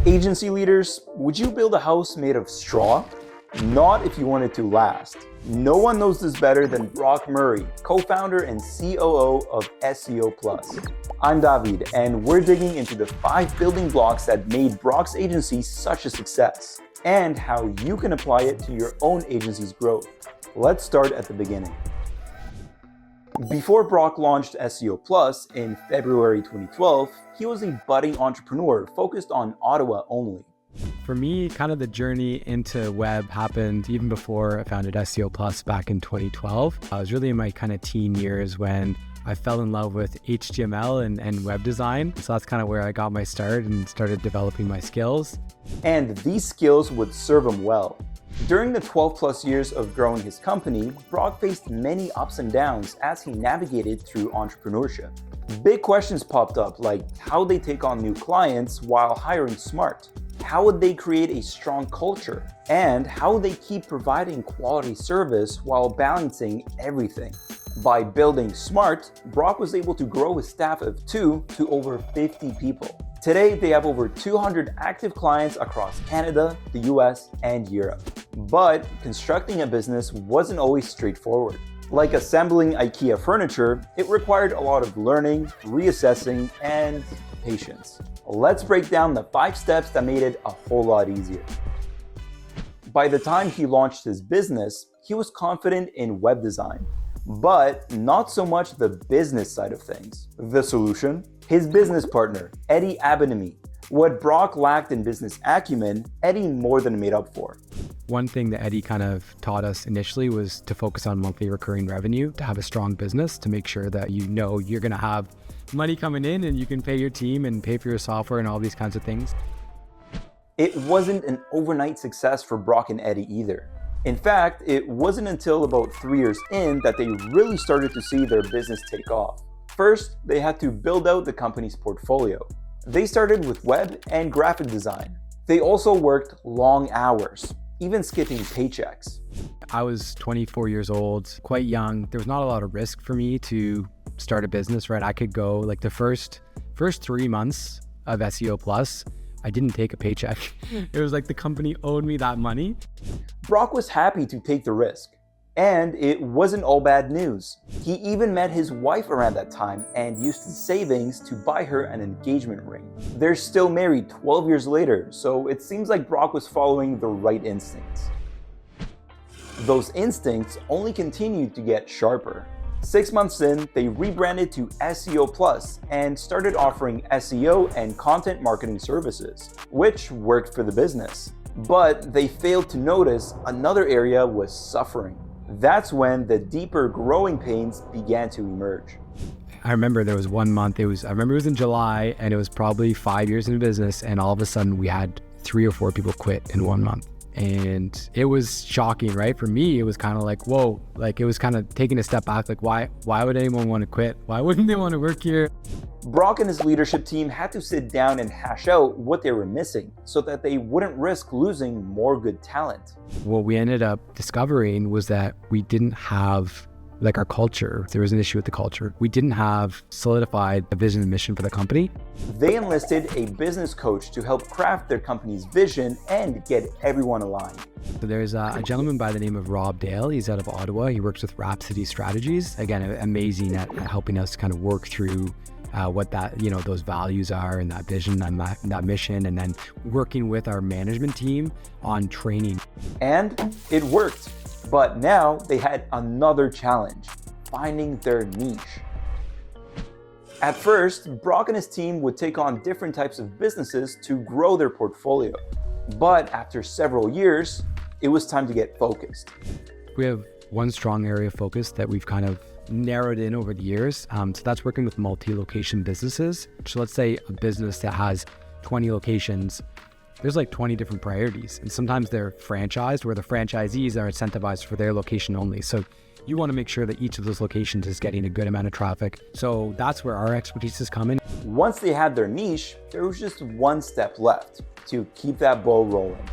Agency leaders, would you build a house made of straw? Not if you want it to last. No one knows this better than Brock Murray, co-founder and COO of SEO Plus. I'm David, and we're digging into the 5 building blocks that made Brock's agency such a success, and how you can apply it to your own agency's growth. Let's start at the beginning. Before Brock launched SEO Plus in February 2012, he was a budding entrepreneur focused on Ottawa only. For me, kind of the journey into web happened even before I founded SEO Plus back in 2012. I was really in my kind of teen years when I fell in love with HTML and web design. So that's kind of where I got my start and started developing my skills. And these skills would serve him well. During the 12 plus years of growing his company, Brock faced many ups and downs as he navigated through entrepreneurship. Big questions popped up, like how they take on new clients while hiring smart, how would they create a strong culture, and how would they keep providing quality service while balancing everything. By building smart, Brock was able to grow his staff of 2 to over 50 people. Today, they have over 200 active clients across Canada, the US, and Europe. But constructing a business wasn't always straightforward. Like assembling IKEA furniture, it required a lot of learning, reassessing, and patience. Let's break down the 5 steps that made it a whole lot easier. By the time he launched his business, he was confident in web design, but not so much the business side of things. The solution? His business partner, Eddie Abinemi. What Brock lacked in business acumen, Eddie more than made up for. One thing that Eddie kind of taught us initially was to focus on monthly recurring revenue, to have a strong business, to make sure that you know you're going to have money coming in and you can pay your team and pay for your software and all these kinds of things. It wasn't an overnight success for Brock and Eddie either. In fact, it wasn't until about 3 years in that they really started to see their business take off. First, they had to build out the company's portfolio. They started with web and graphic design. They also worked long hours, even skipping paychecks. I was 24 years old, quite young. There was not a lot of risk for me to start a business, right? I could go like the first 3 months of SEO Plus, I didn't take a paycheck. It was like the company owed me that money. Brock was happy to take the risk. And it wasn't all bad news. He even met his wife around that time and used his savings to buy her an engagement ring. They're still married 12 years later, so it seems like Brock was following the right instincts. Those instincts only continued to get sharper. 6 months in, they rebranded to SEO Plus and started offering SEO and content marketing services, which worked for the business. But they failed to notice another area was suffering. That's when the deeper growing pains began to emerge. I remember there was 1 month, it was in July, and it was probably 5 years in business, and all of a sudden we had 3 or 4 people quit in 1 month. And it was shocking, right? For me, it was kind of like, whoa, like it was kind of taking a step back, like why would anyone want to quit? Why wouldn't they want to work here? Brock and his leadership team had to sit down and hash out what they were missing so that they wouldn't risk losing more good talent. What we ended up discovering was that we didn't have like our culture. There was an issue with the culture. We didn't have solidified a vision and mission for the company. They enlisted a business coach to help craft their company's vision and get everyone aligned. So there's a gentleman by the name of Rob Dale. He's out of Ottawa. He works with Rhapsody Strategies. Again, amazing at helping us kind of work through what that, those values are and that vision and that mission, and then working with our management team on training. And it worked. But now they had another challenge, finding their niche. At first, Brock and his team would take on different types of businesses to grow their portfolio. But after several years, it was time to get focused. We have one strong area of focus that we've kind of narrowed in over the years. So that's working with multi-location businesses. So let's say a business that has 20 locations, there's like 20 different priorities. And sometimes they're franchised where the franchisees are incentivized for their location only. So you want to make sure that each of those locations is getting a good amount of traffic. So that's where our expertise is coming. Once they had their niche, there was just one step left to keep that ball rolling.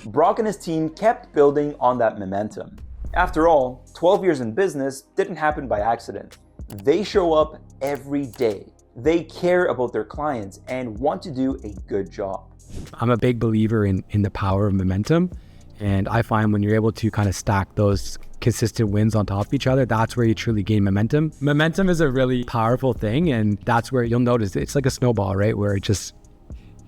Brock and his team kept building on that momentum. After all, 12 years in business didn't happen by accident. They show up every day, They care about their clients and want to do a good job. I'm a big believer in the power of momentum. And I find when you're able to kind of stack those consistent wins on top of each other, that's where you truly gain momentum. Momentum is a really powerful thing. And that's where you'll notice it's like a snowball, right? Where it just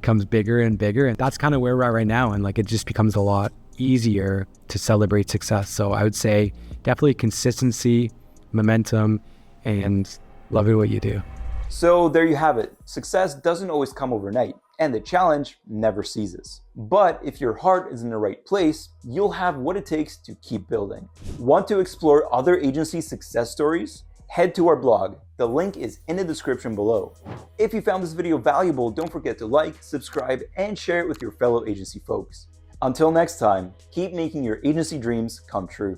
becomes bigger and bigger. And that's kind of where we're at right now. And like, it just becomes a lot easier to celebrate success. So I would say definitely consistency, momentum, and loving what you do. So there you have it. Success doesn't always come overnight, and the challenge never ceases. But if your heart is in the right place, you'll have what it takes to keep building. Want to explore other agency success stories? Head to our blog. The link is in the description below. If you found this video valuable, don't forget to like, subscribe, and share it with your fellow agency folks. Until next time, keep making your agency dreams come true.